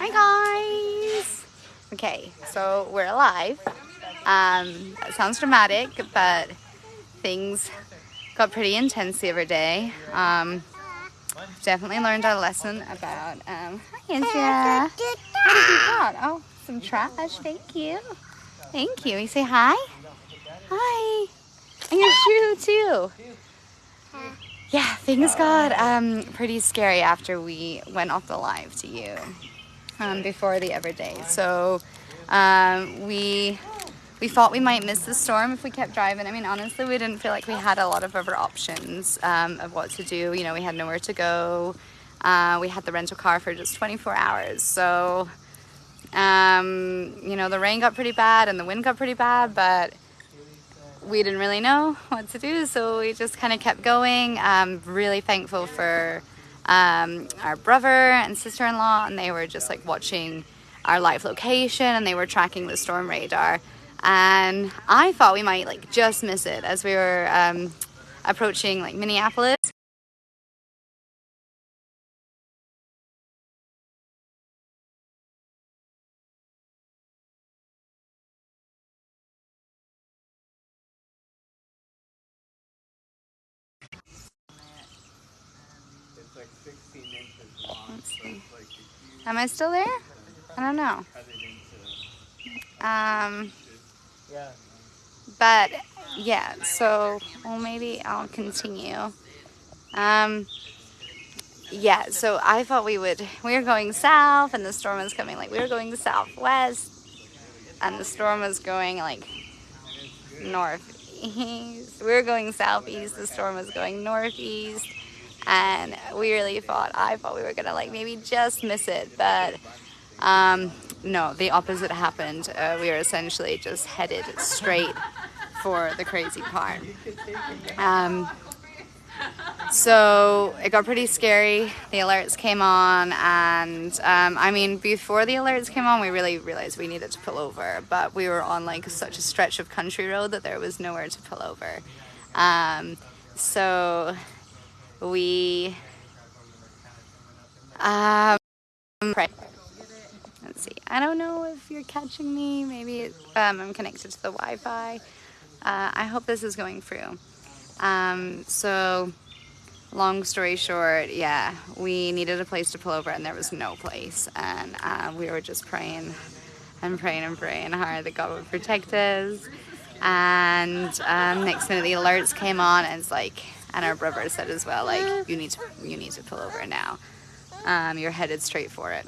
Hi guys! Okay, so we're alive. That sounds dramatic, but things got pretty intense the other day. Definitely learned our lesson about, hi Andrea! What have you got? Oh, some trash, thank you. Thank you. You say hi? Hi! And your shoe too! Yeah, things got pretty scary after we went off the live to you. Before the other day. So we thought we might miss the storm if we kept driving. I mean, honestly, we didn't feel like we had a lot of other options of what to do. You know, we had nowhere to go. We had the rental car for just 24 hours. So, you know, the rain got pretty bad and the wind got pretty bad, but we didn't really know what to do. So we just kind of kept going. Really thankful for our brother and sister-in-law, and they were just like watching our live location and they were tracking the storm radar, and I thought we might like just miss it as we were approaching like Minneapolis. It's like 16 inches long. Let's So see. it's like a huge, Am I still there? I don't know. cut it into yeah. But yeah, so well, maybe I'll continue. Yeah, so I thought we were going south and the storm was coming, like we were going southwest and the storm was going like northeast. We were going southeast, the storm was going northeast, and I thought we were gonna like maybe just miss it, but no, the opposite happened. We were essentially just headed straight for the crazy part. So it got pretty scary. The alerts came on, and I mean, before the alerts came on, we really realized we needed to pull over, but we were on like such a stretch of country road that there was nowhere to pull over. So we let's see. I don't know if you're catching me. Maybe I'm connected to the Wi-Fi. I hope this is going through. So long story short, yeah, we needed a place to pull over and there was no place. And we were just praying and praying and praying hard that God would protect us. And next minute the alerts came on, and it's like, and our brother said as well, like, you need to pull over now. You're headed straight for it.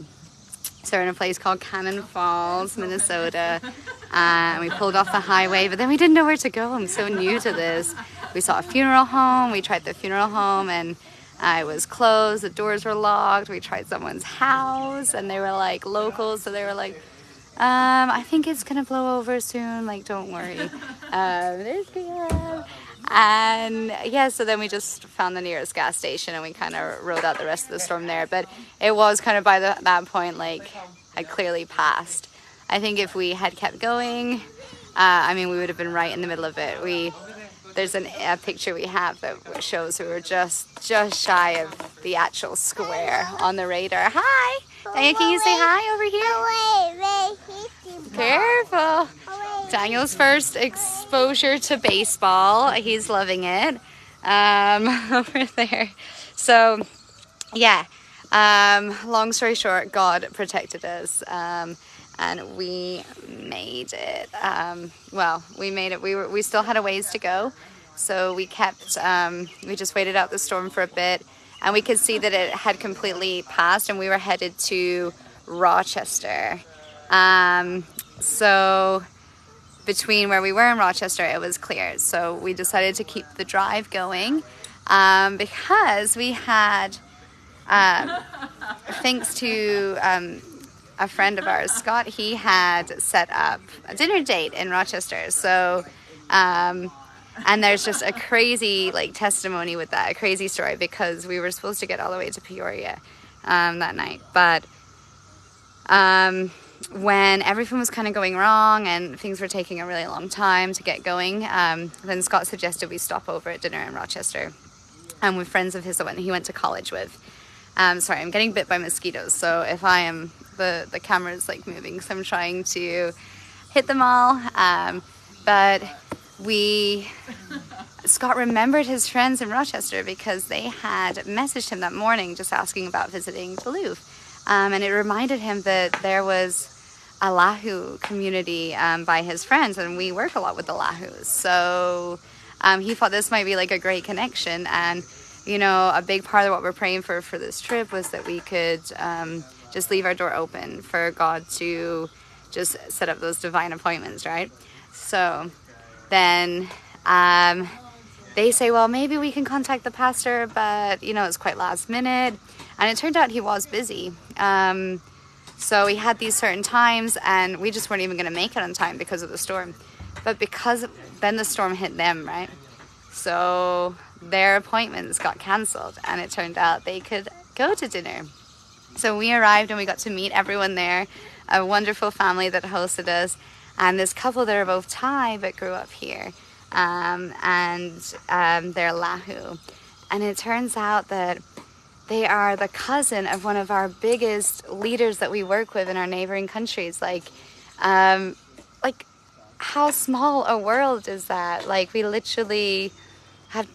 So we're in a place called Cannon Falls, Minnesota. We pulled off the highway, but then we didn't know where to go. I'm so new to this. We saw a funeral home. We tried the funeral home, and it was closed. The doors were locked. We tried someone's house, and they were like local, so they were like, I think it's gonna blow over soon. Like, don't worry. There's good. And yeah, so then we just found the nearest gas station and we kind of rode out the rest of the storm there. But it was kind of by that point, like, had clearly passed. I think if we had kept going, I mean, we would have been right in the middle of it. There's a picture we have that shows we were just shy of the actual square on the radar. Hi! Daniel, can you say hi over here? Careful! Daniel's first exposure to baseball. He's loving it over there. So, yeah. Long story short, God protected us, and we made it. Well, we made it. We still had a ways to go, so we kept. We just waited out the storm for a bit, and we could see that it had completely passed, and we were headed to Rochester. So between where we were in Rochester, it was clear. So we decided to keep the drive going because we had, thanks to a friend of ours, Scott, he had set up a dinner date in Rochester. So, and there's just a crazy like testimony with that, a crazy story, because we were supposed to get all the way to Peoria that night. But when everything was kind of going wrong and things were taking a really long time to get going, then Scott suggested we stop over at dinner in Rochester with friends of his that he went to college with. Sorry, I'm getting bit by mosquitoes, so if I am the camera's like moving, so I'm trying to hit them all. But Scott remembered his friends in Rochester because they had messaged him that morning just asking about visiting Duluth. And it reminded him that there was a Lahu community by his friends, and we work a lot with the Lahus. So he thought this might be like a great connection. And, you know, a big part of what we're praying for this trip was that we could just leave our door open for God to just set up those divine appointments, right? So then they say, well, maybe we can contact the pastor, but, you know, it's quite last minute. And it turned out he was busy. So we had these certain times, and we just weren't even going to make it on time because of the storm. But because then the storm hit them, right? So their appointments got cancelled, and it turned out they could go to dinner. So we arrived, and we got to meet everyone there, a wonderful family that hosted us, and this couple that are both Thai but grew up here, and they're Lahu. And it turns out that they are the cousin of one of our biggest leaders that we work with in our neighboring countries. Like how small a world is that? Like, we literally have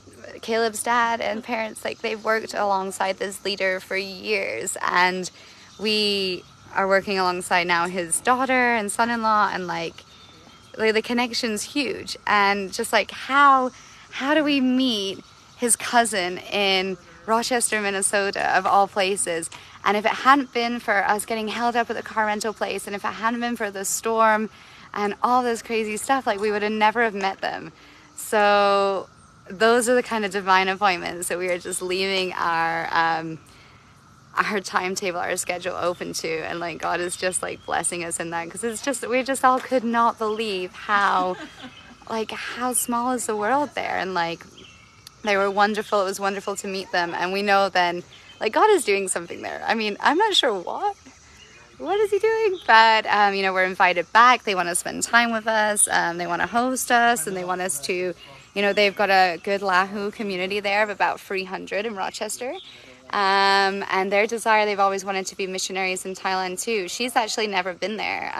Caleb's dad and parents, like, they've worked alongside this leader for years, and we are working alongside now his daughter and son-in-law, and like the connection's huge. And just like how do we meet his cousin in Rochester, Minnesota, of all places? And if it hadn't been for us getting held up at the car rental place, and if it hadn't been for the storm and all this crazy stuff, like, we would have never have met them. So those are the kind of divine appointments that we are just leaving our timetable, our schedule open to, and like God is just like blessing us in that, because it's just, we just all could not believe how small is the world there. And like, they were wonderful. It was wonderful to meet them, and we know then like God is doing something there. I mean, I'm not sure what is he doing, but you know, we're invited back. They want to spend time with us, they want to host us, and they want us to, you know, they've got a good Lahu community there of about 300 in Rochester. And their desire, they've always wanted to be missionaries in Thailand too. She's actually never been there.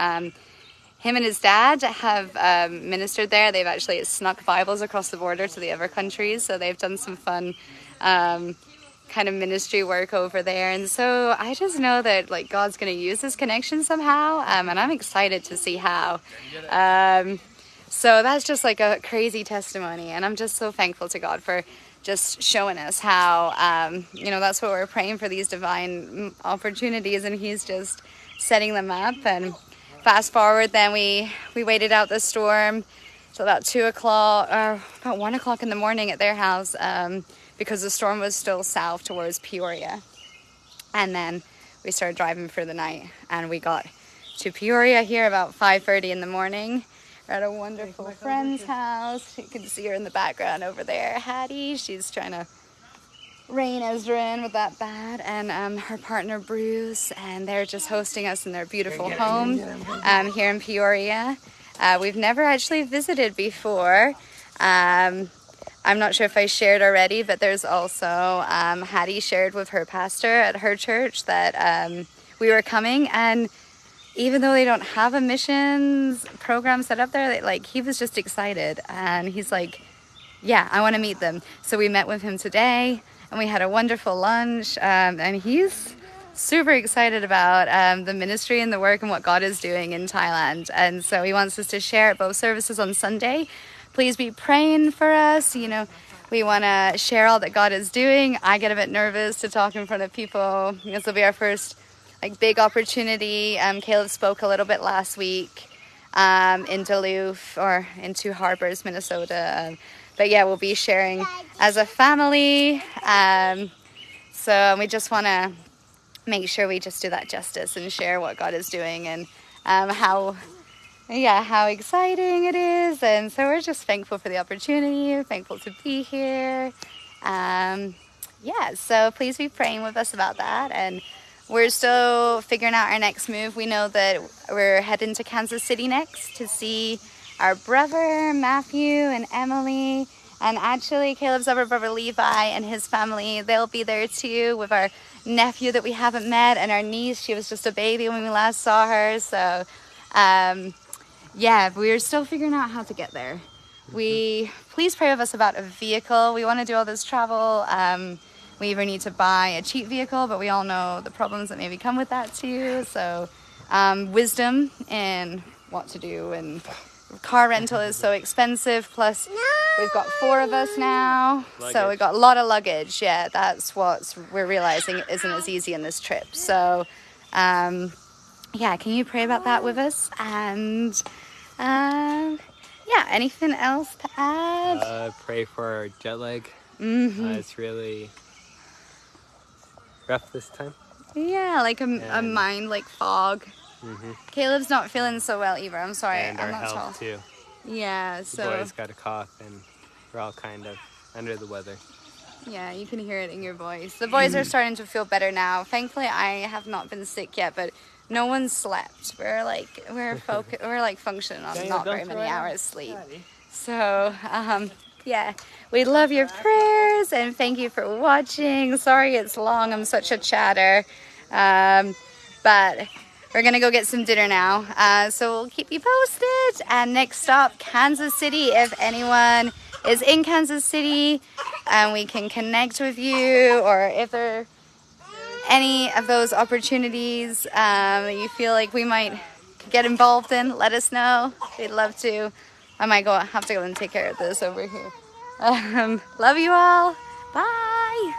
Him and his dad have ministered there. They've actually snuck Bibles across the border to the other countries, so they've done some fun kind of ministry work over there. And so I just know that like God's going to use this connection somehow, and I'm excited to see how. So that's just like a crazy testimony, and I'm just so thankful to God for just showing us how, you know, that's what we're praying for, these divine opportunities, and he's just setting them up. And fast forward, then we waited out the storm till about 2 o'clock, or about 1 o'clock in the morning at their house, because the storm was still south towards Peoria. And then we started driving for the night, and we got to Peoria here about 5:30 in the morning. We're at a wonderful friend's house. You can see her in the background over there, Hattie. She's trying to rein Ezra in with that bat, and her partner Bruce, and they're just hosting us in their beautiful home here in Peoria. We've never actually visited before. I'm not sure if I shared already, but there's also Hattie shared with her pastor at her church that we were coming, and even though they don't have a missions program set up there, like, he was just excited, and he's like, yeah, I want to meet them. So we met with him today, and we had a wonderful lunch, and he's super excited about the ministry and the work and what God is doing in Thailand. And so he wants us to share at both services on Sunday. Please be praying for us. You know, we want to share all that God is doing. I get a bit nervous to talk in front of people. This will be our first like big opportunity. Caleb spoke a little bit last week in Duluth, or in Two Harbors, Minnesota. But yeah, we'll be sharing as a family. So we just want to make sure we just do that justice and share what God is doing, and how exciting it is. And so we're just thankful for the opportunity, thankful to be here. So please be praying with us about that. And we're still figuring out our next move. We know that we're heading to Kansas City next to see our brother Matthew and Emily, and actually Caleb's other brother Levi and his family. They'll be there too with our nephew that we haven't met, and our niece, she was just a baby when we last saw her. So yeah, we're still figuring out how to get there. Please pray with us about a vehicle. We want to do all this travel. We either need to buy a cheap vehicle, but we all know the problems that maybe come with that too. So wisdom in what to do, and car rental is so expensive. Plus we've got 4 of us now, so we've got a lot of luggage. Yeah, that's what we're realizing isn't as easy in this trip. So yeah, can you pray about that with us? And yeah, anything else to add? Pray for our jet lag. It's really rough this time. Yeah, like a mind like fog. Caleb's not feeling so well either. I'm sorry, And I'm our not health tall. too. Yeah, The so boys got a cough and we're all kind of under the weather. yeah, you can hear it in your voice. The boys are starting to feel better now. Thankfully, I have not been sick yet, but no one slept. We're like functioning on not very many hours sleep. So yeah, we love your prayers and thank you for watching. Sorry it's long. I'm such a chatter, but we're gonna go get some dinner now. So we'll keep you posted. And next stop, Kansas City. If anyone is in Kansas City and we can connect with you, or if there are any of those opportunities that you feel like we might get involved in, let us know. We'd love to. I might have to go and take care of this over here. Love you all. Bye.